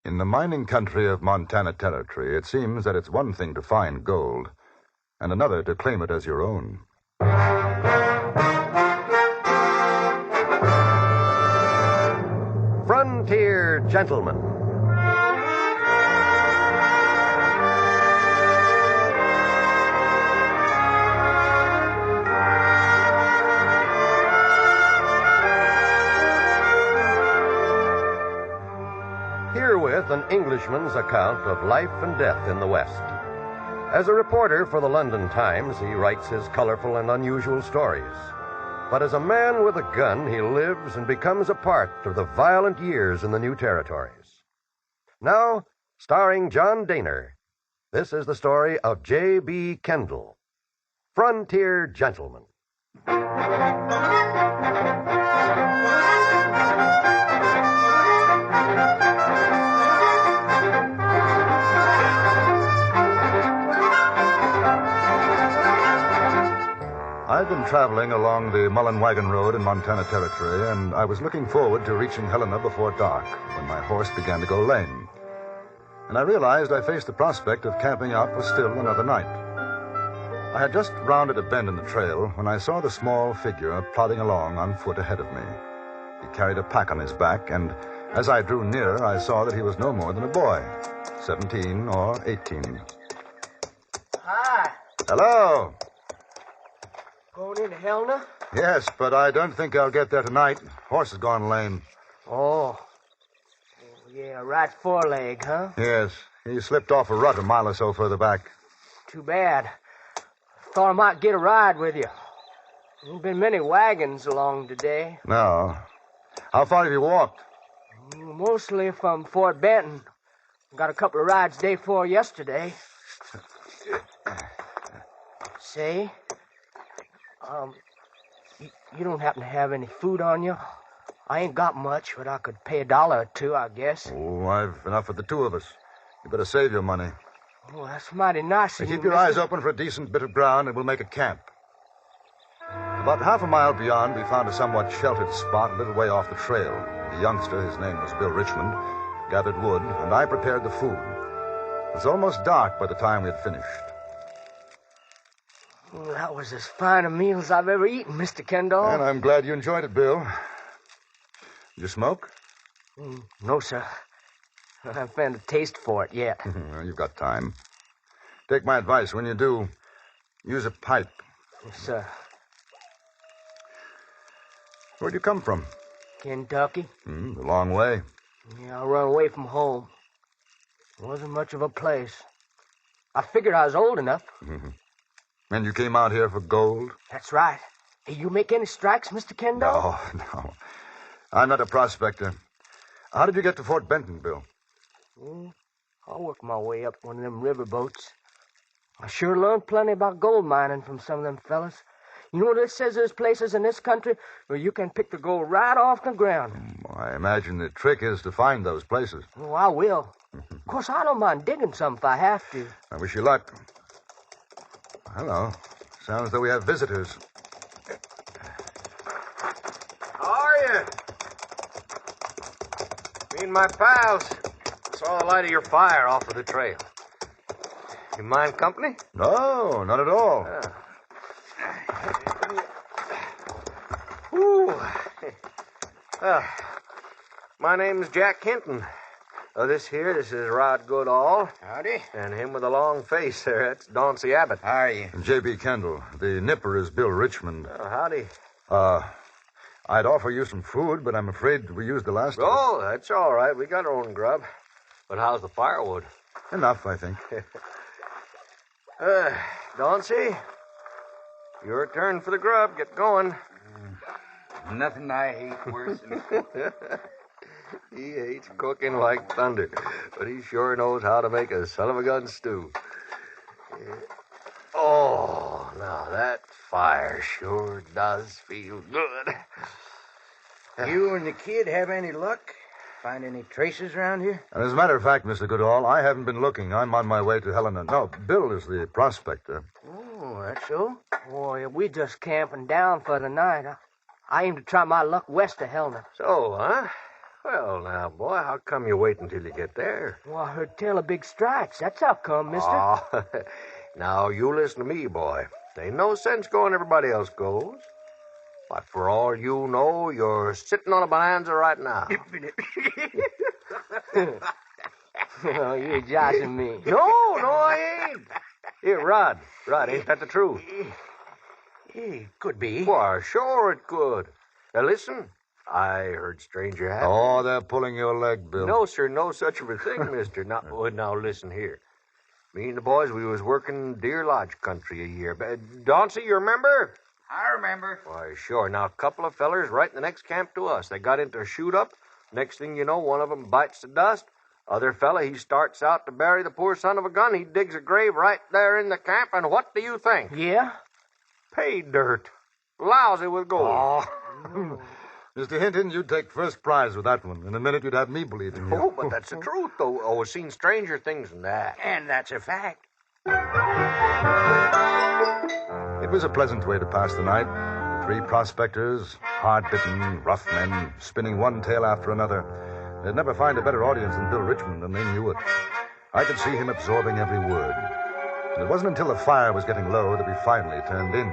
In the mining country of Montana Territory, it seems that it's one thing to find gold and another to claim it as your own. Frontier Gentlemen. Herewith an Englishman's account of life and death in the West. As a reporter for the London Times, he writes his colorful and unusual stories. But as a man with a gun, he lives and becomes a part of the violent years in the new territories. Now, starring John Daner, this is the story of J.B. Kendall, Frontier Gentleman. I've been traveling along the Mullen Wagon Road in Montana Territory, and I was looking forward to reaching Helena before dark when my horse began to go lame. And I realized I faced the prospect of camping out for still another night. I had just rounded a bend in the trail when I saw the small figure plodding along on foot ahead of me. He carried a pack on his back, and as I drew nearer, I saw that he was no more than a boy, 17 or 18. Hi. Hello. Going into Helena? Yes, but I don't think I'll get there tonight. Horse has gone lame. Oh. Yeah, right foreleg, huh? Yes, he slipped off a rut a mile or so further back. Too bad. Thought I might get a ride with you. There's been many wagons along today. No. How far have you walked? Mostly from Fort Benton. Got a couple of rides day before yesterday. Say, you don't happen to have any food on you? I ain't got much, but I could pay $1 or $2, I guess. Oh, I've enough for the two of us. You better save your money. Oh, that's mighty nice of you. Keep your eyes open for a decent bit of ground, and we'll make a camp. About half a mile beyond, we found a somewhat sheltered spot a little way off the trail. The youngster, his name was Bill Richmond, gathered wood, and I prepared the food. It was almost dark by the time we had finished. Well, that was as fine a meal as I've ever eaten, Mr. Kendall. And I'm glad you enjoyed it, Bill. Did you smoke? No, sir. I haven't found a taste for it yet. Well, you've got time. Take my advice. When you do, use a pipe. Yes, sir. Where'd you come from? Kentucky. A long way. Yeah, I run away from home. It wasn't much of a place. I figured I was old enough. And you came out here for gold? That's right. Hey, you make any strikes, Mr. Kendall? No. I'm not a prospector. How did you get to Fort Benton, Bill? I worked my way up one of them river boats. I sure learned plenty about gold mining from some of them fellas. You know, it says there's places in this country where you can pick the gold right off the ground. I imagine the trick is to find those places. Oh, I will. Of course, I don't mind digging some if I have to. I wish you luck. Hello. Sounds as though we have visitors. How are you? Me and my pals saw the light of your fire off of the trail. You mind company? No, not at all. My name's Jack Kenton. This is Rod Goodall. Howdy. And him with the long face there, that's Dauncey Abbott. How are you? J.B. Kendall. The nipper is Bill Richmond. Howdy. I'd offer you some food, but I'm afraid we used the last of it. Oh, that's all right. We got our own grub. But how's the firewood? Enough, I think. Dauncey, your turn for the grub. Get going. Nothing I hate worse than cooking. He hates cooking like thunder, but he sure knows how to make a son-of-a-gun stew. Oh, now that fire sure does feel good. You and the kid have any luck? Find any traces around here? As a matter of fact, Mr. Goodall, I haven't been looking. I'm on my way to Helena. No, Bill is the prospector. Oh, that's so? Boy, we just camping down for the night. I aim to try my luck west of Helena. So, Well, now, boy, how come you wait until you get there? Well, I heard tell of big strikes. That's how come, mister. Oh, now, you listen to me, boy. There ain't no sense going everybody else goes. But for all you know, you're sitting on a bonanza right now. Oh, you're joshing me. No, I ain't. Here, Rod, ain't that the truth? Could be. Why, sure it could. Now, listen, I heard stranger had... Oh, they're pulling your leg, Bill. No, sir, no such of a thing, mister. Now, listen here. Me and the boys, we was working Deer Lodge country a year. Dauncey, you remember? I remember. Why, sure. Now, a couple of fellers right in the next camp to us. They got into a shoot-up. Next thing you know, one of them bites the dust. Other fella, he starts out to bury the poor son of a gun. He digs a grave right there in the camp, and what do you think? Yeah? Pay dirt. Lousy with gold. Oh. Mr. Hinton, you'd take first prize with that one. In a minute, you'd have me believing you. Oh, but that's the truth, though. Oh, I've seen stranger things than that. And that's a fact. It was a pleasant way to pass the night. 3 prospectors, hard-bitten, rough men, spinning one tale after another. They'd never find a better audience than Bill Richmond, and they knew it. I could see him absorbing every word. And it wasn't until the fire was getting low that we finally turned in.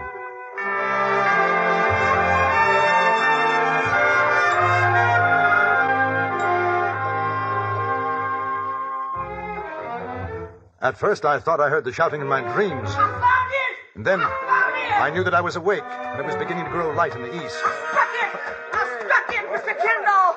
At first, I thought I heard the shouting in my dreams. I found it! And then Found it! I knew that I was awake, and it was beginning to grow light in the east. Struck it! I struck it, Mr. Kendall!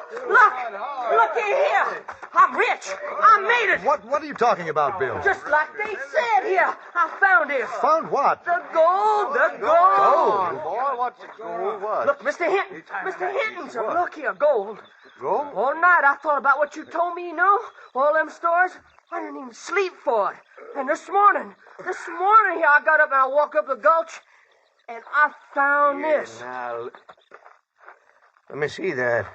Looky here! I'm rich! I made it! What are you talking about, Bill? Just like they said here! I found it! Found what? The gold! The gold! Boy, what's the gold was? Look, Mr. Hinton! Mr. Hinton, sir, look here, gold. Gold? All night I thought about what you told me, you know? All them stores. I didn't even sleep for it. And this morning here, I got up and I walked up the gulch, and I found this. Now, let me see that.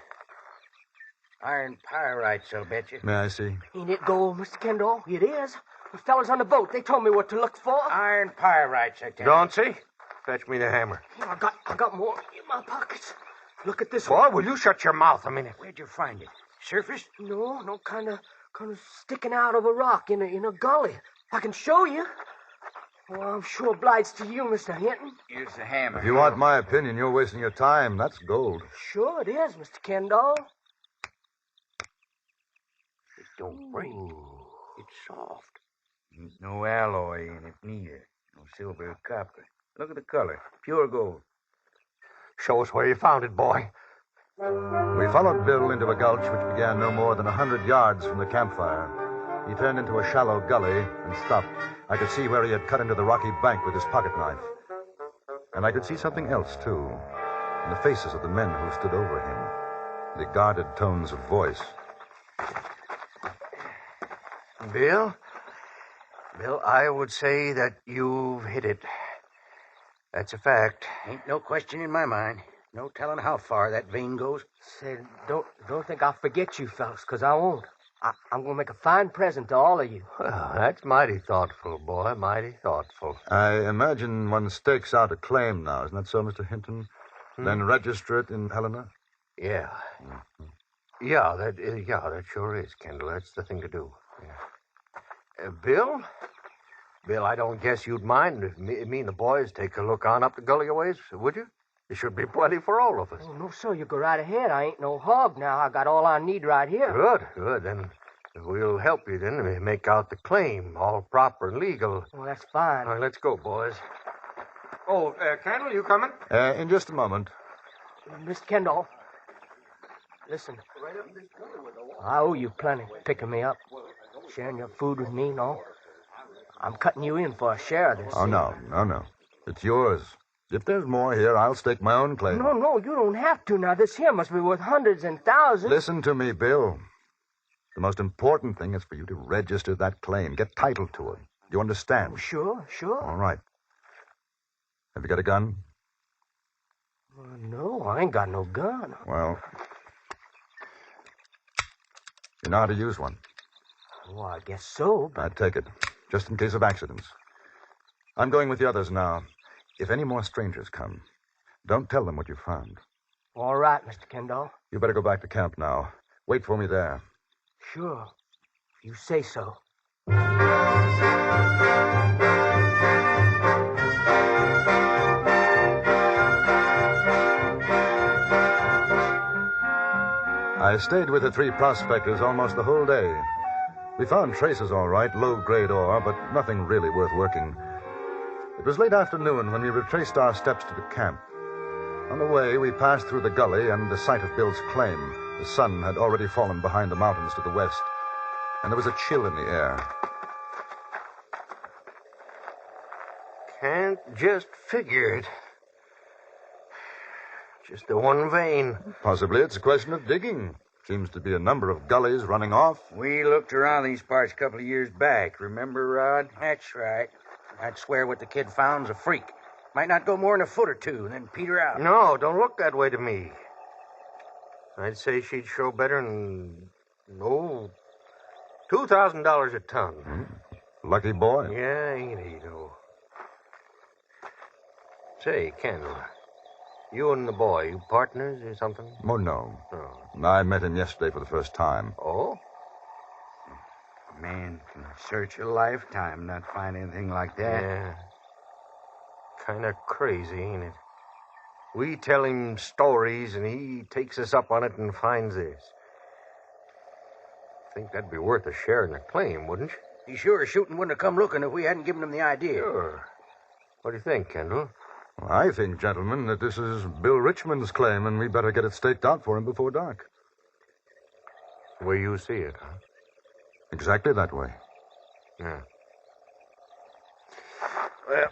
Iron pyrites, I'll bet you. May I see? Ain't it gold, Mr. Kendall? It is. The fellas on the boat, they told me what to look for. Iron pyrites, I tell you. Dauncey, fetch me the hammer. Yeah, I got more in my pockets. Look at this Boy, one. will you shut your mouth a minute? Where'd you find it? Surface? No, kind of sticking out of a rock in a gully. I can show you. Oh, I'm sure obliged to you, Mr. Hinton. Here's the hammer. If you want my opinion, you're wasting your time. That's gold. Sure it is, Mr. Kendall. It don't break. It's soft. Ain't no alloy in it neither. No silver or copper. Look at the color. Pure gold. Show us where you found it, boy. We followed Bill into a gulch which began no more than 100 yards from the campfire. He turned into a shallow gully and stopped. I could see where he had cut into the rocky bank with his pocket knife. And I could see something else, too, in the faces of the men who stood over him, the guarded tones of voice. Bill, I would say that you've hit it. That's a fact. Ain't no question in my mind. No telling how far that vein goes. Say, don't think I'll forget you fellas, 'cause I won't. I'm going to make a fine present to all of you. Well, that's mighty thoughtful, boy, mighty thoughtful. I imagine one stakes out a claim now. Isn't that so, Mr. Hinton? Then register it in Helena? Yeah. Yeah, that sure is, Kendall. That's the thing to do. Yeah. Bill, I don't guess you'd mind if me and the boys take a look on up the gully a ways, would you? There should be plenty for all of us. Oh, no, sir, you go right ahead. I ain't no hog now. I got all I need right here. Good. Then we'll help you then and make out the claim, all proper and legal. Well, that's fine. All right, let's go, boys. Oh, Kendall, you coming? In just a moment. Mr. Kendall, listen. I owe you plenty picking me up, sharing your food with me and all. I'm cutting you in for a share of this. Oh, no. It's yours. If there's more here, I'll stake my own claim. No, you don't have to. Now, this here must be worth hundreds and thousands. Listen to me, Bill. The most important thing is for you to register that claim. Get title to it. Do you understand? Sure. All right. Have you got a gun? No, I ain't got no gun. Well, you know how to use one. Well, I guess so, but... I'd take it, just in case of accidents. I'm going with the others now. If any more strangers come, don't tell them what you found. All right, Mr. Kendall. You better go back to camp now. Wait for me there. Sure. If you say so. I stayed with the three prospectors almost the whole day. We found traces all right, low-grade ore, but nothing really worth working. It was late afternoon when we retraced our steps to the camp. On the way, we passed through the gully and the site of Bill's claim. The sun had already fallen behind the mountains to the west, and there was a chill in the air. Can't just figure it. Just the one vein. Possibly it's a question of digging. Seems to be a number of gullies running off. We looked around these parts a couple of years back. Remember, Rod? That's right. I'd swear what the kid found's a freak. Might not go more than a foot or two, then peter out. No, don't look that way to me. I'd say she'd show better than, $2,000 a ton. Lucky boy. Yeah, ain't he, though? Say, Kendall, you and the boy, you partners or something? Oh, no. Oh. I met him yesterday for the first time. Oh? A man can search a lifetime, not find anything like that. Yeah. Kind of crazy, ain't it? We tell him stories, and he takes us up on it and finds this. Think that'd be worth a share in the claim, wouldn't you? He's sure shooting wouldn't have come looking if we hadn't given him the idea. Sure. What do you think, Kendall? I think, gentlemen, that this is Bill Richmond's claim, and we better get it staked out for him before dark. The way you see it, huh? Exactly that way. Yeah. Well,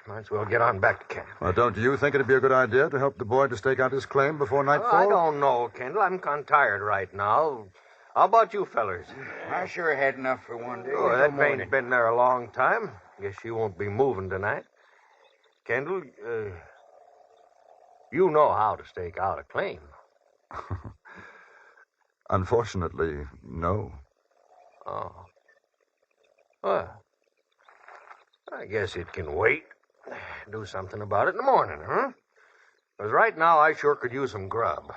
might as well get on back to camp. Well, don't you think it'd be a good idea to help the boy to stake out his claim before nightfall? I don't know, Kendall. I'm kind of tired right now. How about you fellers? I sure had enough for one day. Oh, that vein's been there a long time. Guess you won't be moving tonight. Kendall, you know how to stake out a claim. Unfortunately, no. Oh. Well, I guess it can wait. Do something about it in the morning, huh? Because right now I sure could use some grub.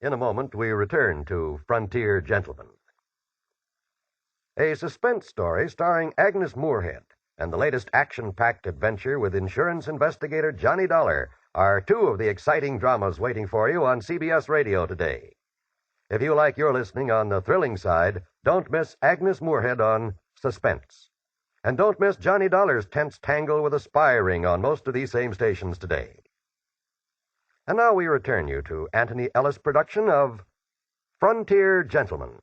In a moment, we return to Frontier Gentlemen. A suspense story starring Agnes Moorehead and the latest action-packed adventure with insurance investigator Johnny Dollar are two of the exciting dramas waiting for you on CBS Radio today. If you like your listening on the thrilling side, don't miss Agnes Moorehead on Suspense. And don't miss Johnny Dollar's tense tangle with a spy ring on most of these same stations today. And now we return you to Anthony Ellis' production of Frontier Gentlemen.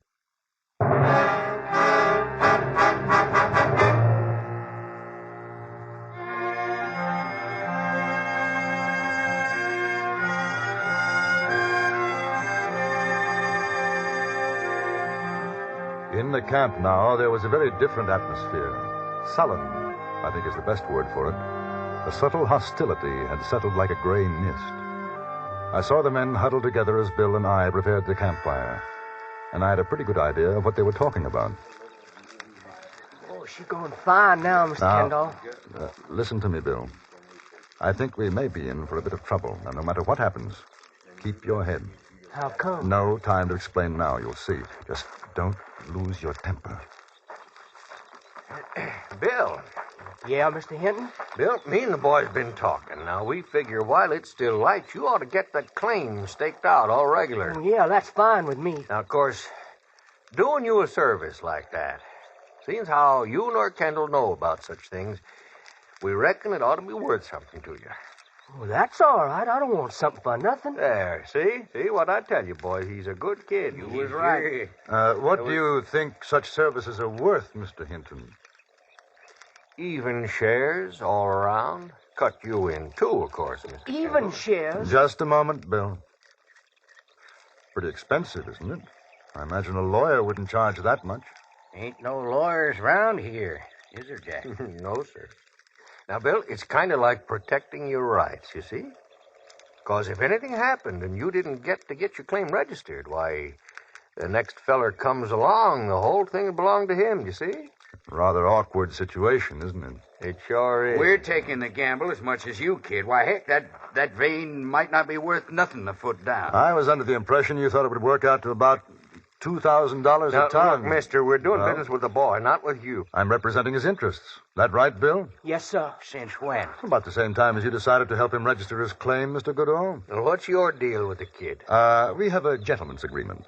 In the camp now, there was a very different atmosphere. Sullen, I think is the best word for it. A subtle hostility had settled like a gray mist. I saw the men huddled together as Bill and I prepared the campfire, and I had a pretty good idea of what they were talking about. Oh, she's going fine now, Mr. Kendall. Listen to me, Bill. I think we may be in for a bit of trouble, and no matter what happens, keep your head. How come? No time to explain now, you'll see. Just don't lose your temper. Bill. Yeah, Mr. Hinton? Bill, me and the boys been talking. Now, we figure while it's still light, you ought to get that claim staked out all regular. Oh, yeah, that's fine with me. Now, of course, doing you a service like that, seeing how you nor Kendall know about such things, we reckon it ought to be worth something to you. Oh, that's all right. I don't want something for nothing. There, see? See what I tell you, boys? He's a good kid. You was right. What do you think such services are worth, Mr. Hinton? Even shares all around. Cut you in, too, of course, Mr. Even Kendall. shares? Just a moment, Bill. Pretty expensive, isn't it? I imagine a lawyer wouldn't charge that much. Ain't no lawyers around here, is there, Jack? No, sir. Now, Bill, it's kind of like protecting your rights, you see? Because if anything happened and you didn't get your claim registered, why, the next feller comes along, the whole thing would belong to him, you see? Rather awkward situation, isn't it? It sure is. We're taking the gamble as much as you, kid. Why, heck, that vein might not be worth nothing a foot down. I was under the impression you thought it would work out to about $2,000 Now, a ton. look, mister, we're doing Well? business with the boy, not with you. I'm representing his interests. That right, Bill? Yes, sir. Since when? About the same time as you decided to help him register his claim, Mr. Goodall. Now, what's your deal with the kid? We have a gentleman's agreement.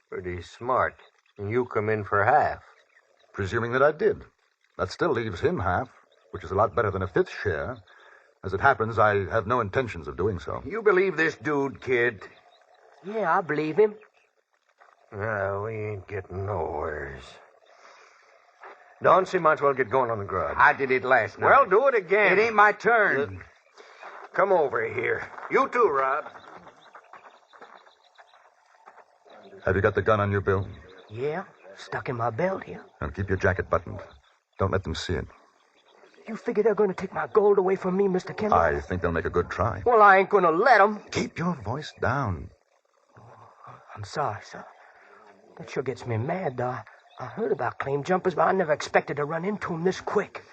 Pretty smart. And you come in for half. Presuming that I did. That still leaves him half, which is a lot better than a fifth share. As it happens, I have no intentions of doing so. You believe this dude, kid? Yeah, I believe him. No, we ain't getting nowheres. Dauncey, might as well get going on the grub. I did it last night. Well, do it again. It ain't my turn. Come over here. You too, Rod. Have you got the gun on you, Bill? Yeah, stuck in my belt here. And keep your jacket buttoned. Don't let them see it. You figure they're going to take my gold away from me, Mr. Kendall? I think they'll make a good try. Well, I ain't going to let them. Keep your voice down. I'm sorry, sir. That sure gets me mad, though. I heard about claim jumpers, but I never expected to run into them this quick.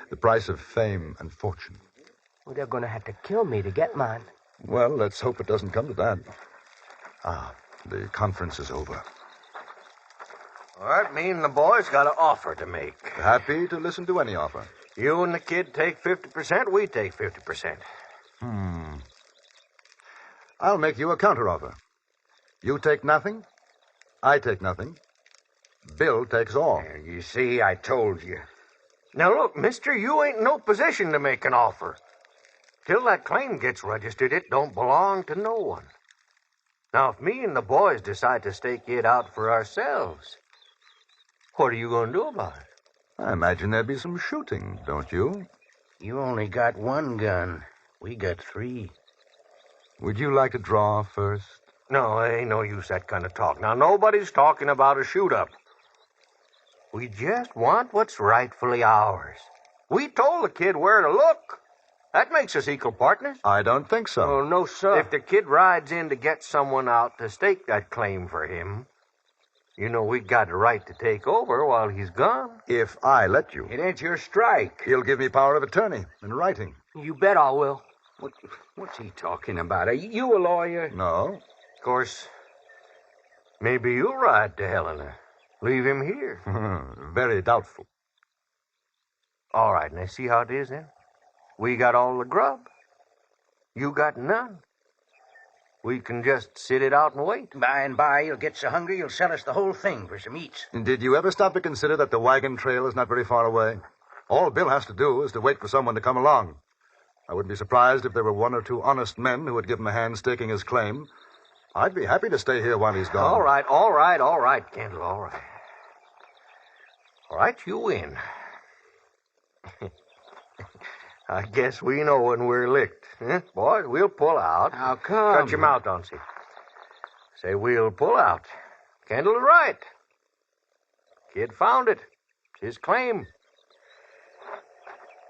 The price of fame and fortune. Well, they're going to have to kill me to get mine. Well, let's hope it doesn't come to that. The conference is over. All right, me and the boys got an offer to make. Happy to listen to any offer. You and the kid take 50%, we take 50%. I'll make you a counteroffer. You take nothing, I take nothing. Bill takes all. There, you see, I told you. Now, look, mister, you ain't in no position to make an offer. Till that claim gets registered, it don't belong to no one. Now, if me and the boys decide to stake it out for ourselves, what are you going to do about it? I imagine there'd be some shooting, don't you? You only got one gun. We got 3. Would you like to draw first? No, ain't no use that kind of talk. Now, nobody's talking about a shoot-up. We just want what's rightfully ours. We told the kid where to look. That makes us equal partners. I don't think so. Oh, no, sir. If the kid rides in to get someone out to stake that claim for him, you know we got a right to take over while he's gone. If I let you, It ain't your strike. he'll give me power of attorney in writing. You bet I will. What's he talking about? Are you a lawyer? No. Of course, maybe you'll ride to Helena. Leave him here. Very doubtful. All right, now see how it is then? We got all the grub. You got none. We can just sit it out and wait. By and by, you'll get so hungry you'll sell us the whole thing for some eats. Did you ever stop to consider that the wagon trail is not very far away? All Bill has to do is to wait for someone to come along. I wouldn't be surprised if there were 1 or 2 honest men who would give him a hand staking his claim. I'd be happy to stay here while he's gone. All right, Kendall, all right. All right, you win. I guess we know when we're licked. Huh? Boys, we'll pull out. How come? Shut your mouth, Dauncey. Say we'll pull out. Kendall is right. Kid found it. It's his claim.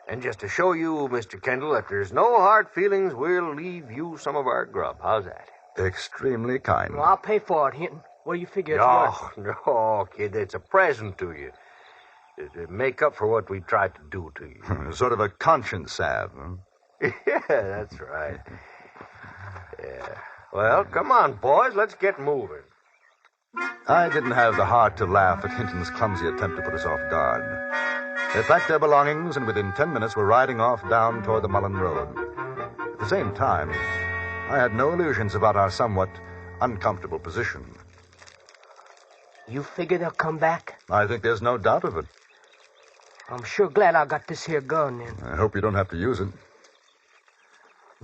And just to show you, Mr. Kendall, that there's no hard feelings, we'll leave you some of our grub. How's that? Extremely kind. Well, I'll pay for it, Hinton. What do you figure it's worth? No, kid, it's a present to you. To make up for what we tried to do to you. Sort of a conscience salve, huh? Yeah, that's right. Yeah. Well, come on, boys. Let's get moving. I didn't have the heart to laugh at Hinton's clumsy attempt to put us off guard. They packed their belongings, and within 10 minutes were riding off down toward the Mullen Road. At the same time, I had no illusions about our somewhat uncomfortable position. You figure they'll come back? I think there's no doubt of it. I'm sure glad I got this here gun, then. I hope you don't have to use it.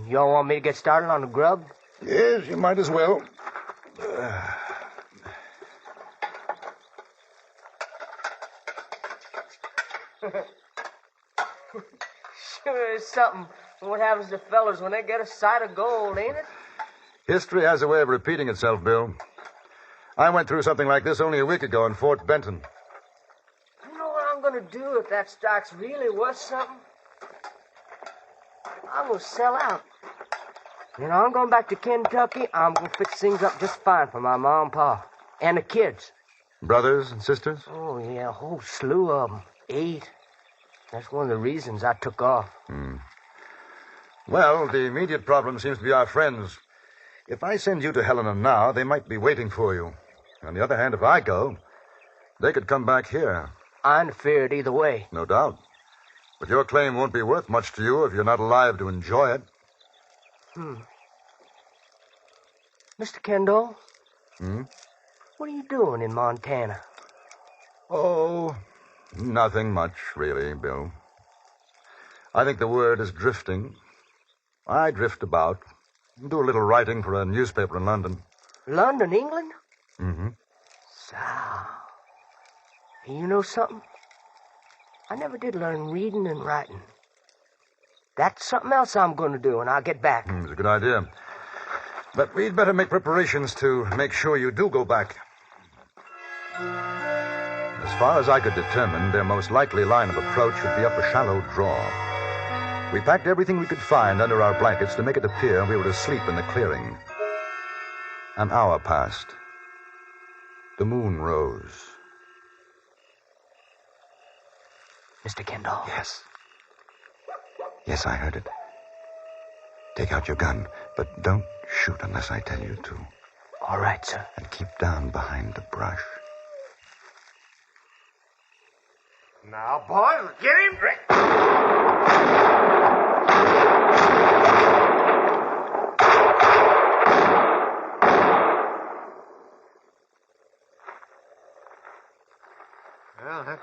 Y'all want me to get started on the grub? Yes, you might as well. Sure is something. What happens to fellas when they get a sight of gold, ain't it? History has a way of repeating itself, Bill. I went through something like this only a week ago in Fort Benton. You know what I'm going to do if that stock's really worth something? I'm going to sell out. You know, I'm going back to Kentucky. I'm going to fix things up just fine for my mom and pa. And the kids. Brothers and sisters? Oh, yeah, a whole slew of them. 8. That's one of the reasons I took off. Well, the immediate problem seems to be our friends. If I send you to Helena now, they might be waiting for you. On the other hand, if I go, they could come back here. I'm feared either way. No doubt. But your claim won't be worth much to you if you're not alive to enjoy it. Mr. Kendall? Hmm? What are you doing in Montana? Oh, nothing much, really, Bill. I think the word is drifting. I drift about, do a little writing for a newspaper in London. London, England? Mm-hmm. So, you know something? I never did learn reading and writing. That's something else I'm going to do when I get back. It's a good idea. But we'd better make preparations to make sure you do go back. As far as I could determine, their most likely line of approach would be up a shallow draw. We packed everything we could find under our blankets to make it appear we were asleep in the clearing. An hour passed. The moon rose. Mr. Kendall? Yes. Yes, I heard it. Take out your gun, but don't shoot unless I tell you to. All right, sir. And keep down behind the brush. Now, boys, get him. Well,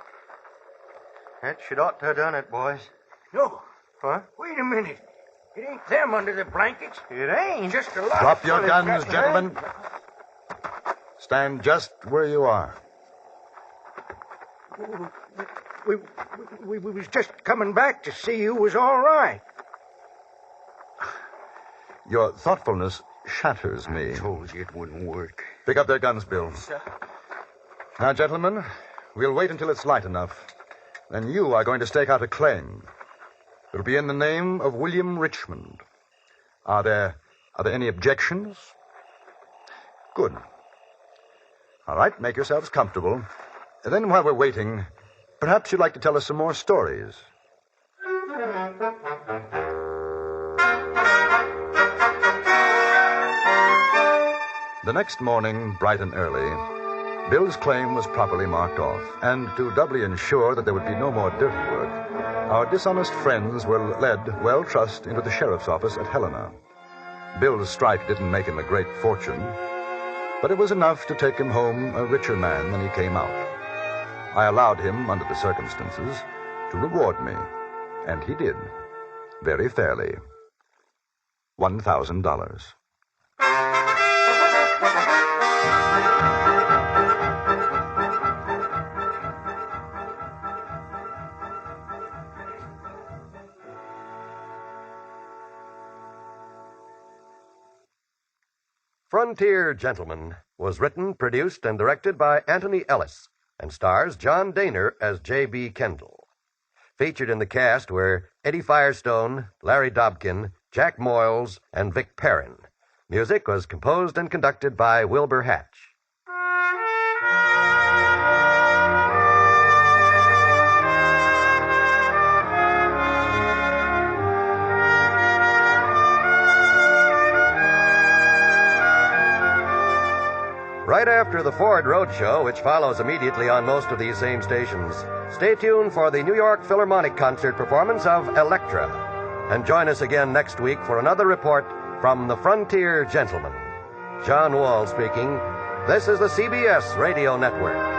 that should ought to have done it, boys. No. Huh? Wait a minute. It ain't them under the blankets. It ain't. Just a lot Drop of your fellas guns, got- gentlemen. Stand just where you are. We was just coming back to see you was all right. Your thoughtfulness shatters me. Told you it wouldn't work. Pick up their guns, Bill. Sir. Now, gentlemen, we'll wait until it's light enough. Then you are going to stake out a claim. It'll be in the name of William Richmond. Are there any objections? Good. All right, make yourselves comfortable. And then while we're waiting, perhaps you'd like to tell us some more stories. The next morning, bright and early, Bill's claim was properly marked off, and to doubly ensure that there would be no more dirty work, our dishonest friends were led, well trussed, into the sheriff's office at Helena. Bill's strike didn't make him a great fortune, but it was enough to take him home a richer man than he came out. I allowed him, under the circumstances, to reward me, and he did, very fairly. $1,000. Frontier Gentleman was written, produced, and directed by Anthony Ellis and stars John Daner as J.B. Kendall. Featured in the cast were Eddie Firestone, Larry Dobkin, Jack Moyles, and Vic Perrin. Music was composed and conducted by Wilbur Hatch. Right after the Ford Roadshow, which follows immediately on most of these same stations, stay tuned for the New York Philharmonic concert performance of Elektra. And join us again next week for another report from the Frontier Gentleman. John Wall speaking. This is the CBS Radio Network.